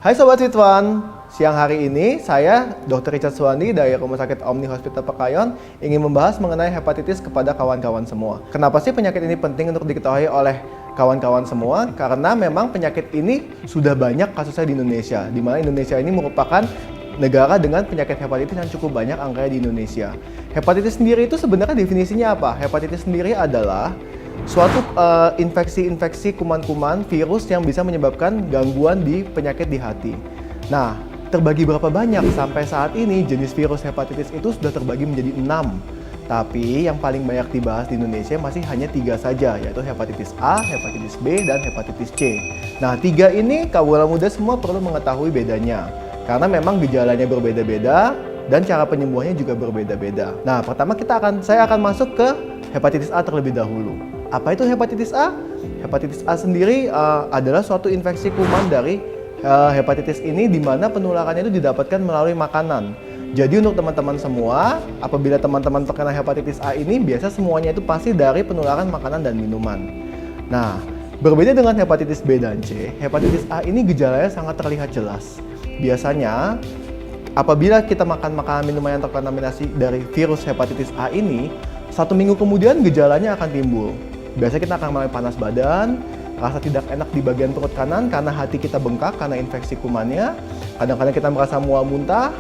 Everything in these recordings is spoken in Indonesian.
Hai Sobat Fitwan, siang hari ini saya Dr. Richard Suwandi dari Rumah Sakit Omni Hospital Pekayon ingin membahas mengenai hepatitis kepada kawan-kawan semua. Kenapa sih penyakit ini penting untuk diketahui oleh kawan-kawan semua? Karena memang penyakit ini sudah banyak kasusnya di Indonesia, di mana Indonesia ini merupakan negara dengan penyakit hepatitis yang cukup banyak angkanya di Indonesia. Hepatitis sendiri itu sebenarnya definisinya apa? Hepatitis sendiri adalah suatu infeksi-infeksi kuman-kuman virus yang bisa menyebabkan gangguan di penyakit di hati. Nah, terbagi berapa banyak? Sampai saat ini jenis virus hepatitis itu sudah terbagi menjadi 6. Tapi yang paling banyak dibahas di Indonesia masih hanya 3 saja, yaitu hepatitis A, hepatitis B, dan hepatitis C. Nah, 3 ini kaula muda semua perlu mengetahui bedanya. Karena memang gejalanya berbeda-beda dan cara penyembuhannya juga berbeda-beda. Nah, pertama saya akan masuk ke hepatitis A terlebih dahulu. Apa itu hepatitis A? Hepatitis A sendiri adalah suatu infeksi kuman dari hepatitis ini di mana penularannya itu didapatkan melalui makanan. Jadi untuk teman-teman semua, apabila teman-teman terkena hepatitis A ini, biasa semuanya itu pasti dari penularan makanan dan minuman. Nah, berbeda dengan hepatitis B dan C, hepatitis A ini gejalanya sangat terlihat jelas. Biasanya, apabila kita makan makanan minuman yang terkontaminasi dari virus hepatitis A ini, 1 minggu kemudian gejalanya akan timbul. Biasanya kita akan mulai panas badan, rasa tidak enak di bagian perut kanan karena hati kita bengkak karena infeksi kumannya. Kadang-kadang kita merasa mual muntah,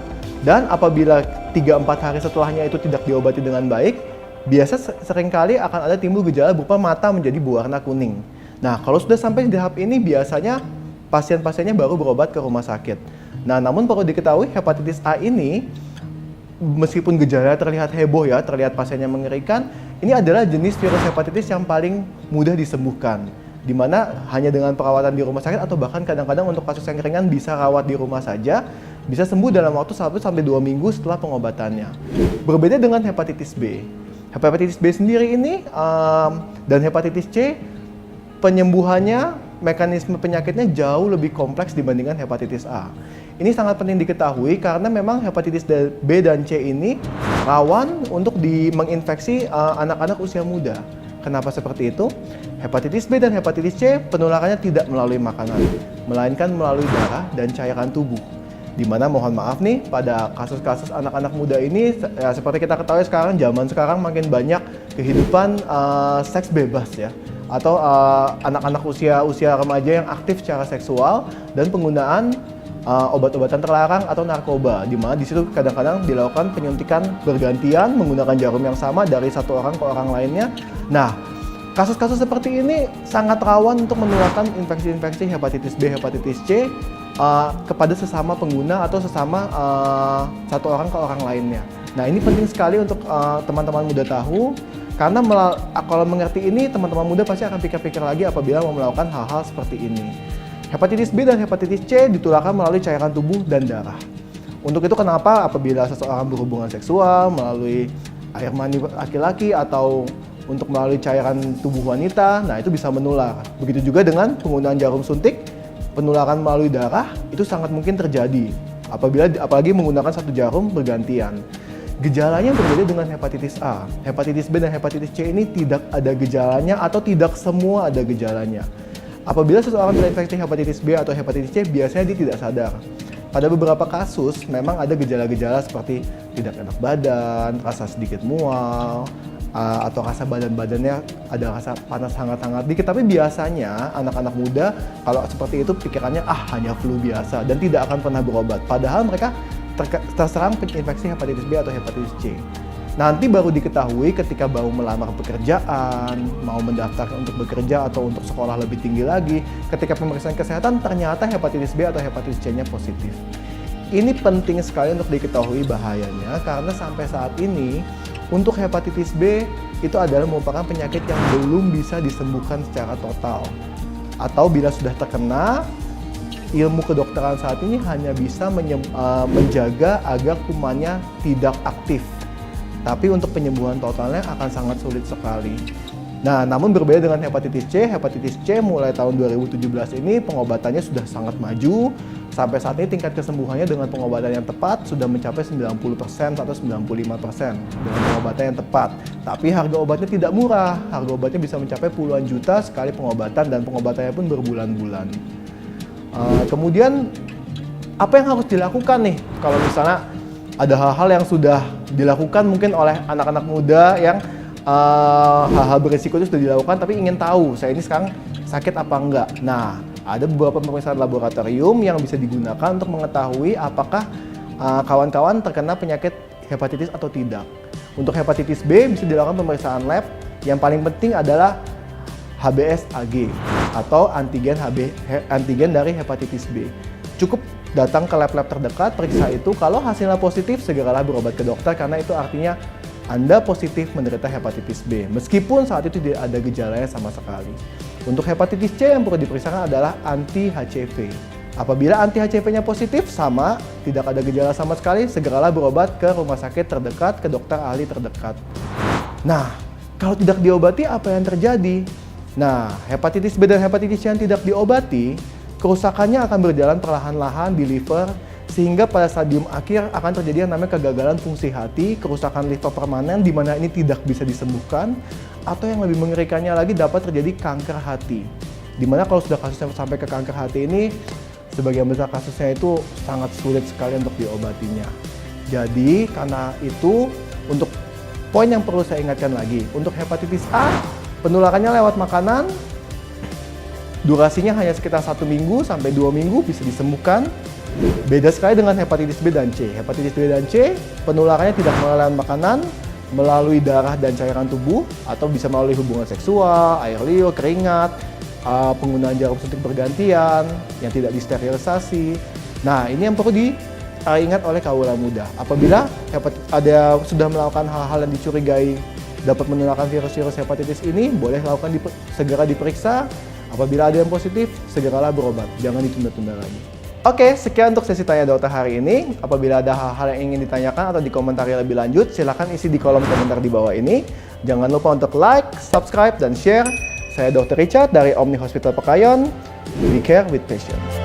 dan apabila 3-4 hari setelahnya itu tidak diobati dengan baik, biasa seringkali akan ada timbul gejala berupa mata menjadi berwarna kuning. Nah, kalau sudah sampai di tahap ini, biasanya pasien-pasiennya baru berobat ke rumah sakit. Nah, namun perlu diketahui hepatitis A ini, meskipun gejala terlihat heboh ya, terlihat pasiennya mengerikan, ini adalah jenis virus hepatitis yang paling mudah disembuhkan, di mana hanya dengan perawatan di rumah sakit atau bahkan kadang-kadang untuk kasus yang ringan bisa rawat di rumah saja, bisa sembuh dalam waktu 1-2 minggu setelah pengobatannya. Berbeda dengan hepatitis B. Hepatitis B sendiri ini dan hepatitis C, penyembuhannya, mekanisme penyakitnya jauh lebih kompleks dibandingkan hepatitis A. Ini sangat penting diketahui karena memang hepatitis B dan C ini rawan untuk menginfeksi anak-anak usia muda. Kenapa seperti itu? Hepatitis B dan hepatitis C penularannya tidak melalui makanan, melainkan melalui darah dan cairan tubuh. Dimana mohon maaf nih, pada kasus-kasus anak-anak muda ini, ya, seperti kita ketahui sekarang, zaman sekarang makin banyak kehidupan seks bebas ya, atau anak-anak usia remaja yang aktif secara seksual dan penggunaan obat-obatan terlarang atau narkoba, di mana di situ kadang-kadang dilakukan penyuntikan bergantian menggunakan jarum yang sama dari satu orang ke orang lainnya. Nah, kasus-kasus seperti ini sangat rawan untuk menularkan infeksi-infeksi hepatitis B, hepatitis C kepada sesama pengguna atau sesama satu orang ke orang lainnya. Nah, ini penting sekali untuk teman-teman muda tahu, karena kalau mengerti ini, teman-teman muda pasti akan pikir-pikir lagi apabila mau melakukan hal-hal seperti ini. Hepatitis B dan hepatitis C ditularkan melalui cairan tubuh dan darah. Untuk itu kenapa apabila seseorang berhubungan seksual melalui air mani laki-laki atau untuk melalui cairan tubuh wanita, nah itu bisa menular. Begitu juga dengan penggunaan jarum suntik, penularan melalui darah itu sangat mungkin terjadi apalagi menggunakan satu jarum bergantian. Gejalanya berbeda dengan hepatitis A. Hepatitis B dan hepatitis C ini tidak ada gejalanya atau tidak semua ada gejalanya. Apabila seseorang terinfeksi hepatitis B atau hepatitis C, biasanya dia tidak sadar. Pada beberapa kasus, memang ada gejala-gejala seperti tidak enak badan, rasa sedikit mual, atau rasa badannya ada rasa panas hangat-hangat dikit. Tapi biasanya anak-anak muda kalau seperti itu pikirannya hanya flu biasa dan tidak akan pernah berobat. Padahal mereka terserang infeksi hepatitis B atau hepatitis C. Nanti baru diketahui ketika baru melamar pekerjaan, mau mendaftar untuk bekerja atau untuk sekolah lebih tinggi lagi. Ketika pemeriksaan kesehatan ternyata hepatitis B atau hepatitis C-nya positif. Ini penting sekali untuk diketahui bahayanya karena sampai saat ini untuk hepatitis B itu adalah merupakan penyakit yang belum bisa disembuhkan secara total. Atau bila sudah terkena, ilmu kedokteran saat ini hanya bisa menjaga agar kumannya tidak aktif. Tapi untuk penyembuhan totalnya akan sangat sulit sekali. Nah, namun berbeda dengan hepatitis C mulai tahun 2017 ini pengobatannya sudah sangat maju. Sampai saat ini tingkat kesembuhannya dengan pengobatan yang tepat sudah mencapai 90% atau 95% dengan pengobatan yang tepat. Tapi harga obatnya tidak murah. Harga obatnya bisa mencapai puluhan juta sekali pengobatan dan pengobatannya pun berbulan-bulan. Kemudian apa yang harus dilakukan nih kalau misalnya ada hal-hal yang sudah dilakukan mungkin oleh anak-anak muda yang hal-hal berisiko itu sudah dilakukan tapi ingin tahu saya ini sekarang sakit apa enggak. Nah, ada beberapa pemeriksaan laboratorium yang bisa digunakan untuk mengetahui apakah kawan-kawan terkena penyakit hepatitis atau tidak. Untuk hepatitis B bisa dilakukan pemeriksaan lab. Yang paling penting adalah HBsAg atau antigen dari hepatitis B. Cukup datang ke lab-lab terdekat, periksa itu. Kalau hasilnya positif, segeralah berobat ke dokter karena itu artinya Anda positif menderita hepatitis B, meskipun saat itu tidak ada gejalanya sama sekali. Untuk hepatitis C yang perlu diperiksakan adalah anti-HCV. Apabila anti-HCV-nya positif, sama, tidak ada gejala sama sekali, segeralah berobat ke rumah sakit terdekat, ke dokter ahli terdekat. Nah, kalau tidak diobati, apa yang terjadi? Nah, hepatitis B dan hepatitis C yang tidak diobati, kerusakannya akan berjalan perlahan-lahan di liver, sehingga pada stadium akhir akan terjadi yang namanya kegagalan fungsi hati, kerusakan liver permanen di mana ini tidak bisa disembuhkan, atau yang lebih mengerikannya lagi dapat terjadi kanker hati. Di mana kalau sudah kasusnya sampai ke kanker hati ini, sebagian besar kasusnya itu sangat sulit sekali untuk diobatinya. Jadi karena itu, untuk poin yang perlu saya ingatkan lagi, untuk hepatitis A, penularannya lewat makanan, durasinya hanya sekitar 1 minggu sampai 2 minggu bisa disembuhkan. Beda sekali dengan hepatitis B dan C. Hepatitis B dan C penularannya tidak melalui makanan, melalui darah dan cairan tubuh, atau bisa melalui hubungan seksual, air liur, keringat, penggunaan jarum suntik bergantian yang tidak disterilisasi. Nah, ini yang perlu diingat oleh kaula muda. Apabila sudah melakukan hal-hal yang dicurigai dapat menularkan virus-virus hepatitis ini, boleh segera diperiksa. Apabila ada yang positif, segeralah berobat. Jangan ditunda-tunda lagi. Oke, sekian untuk sesi tanya dokter hari ini. Apabila ada hal-hal yang ingin ditanyakan atau dikomentari lebih lanjut, silakan isi di kolom komentar di bawah ini. Jangan lupa untuk like, subscribe, dan share. Saya Dr. Richard dari Omni Hospital Pekayon. We care with passion.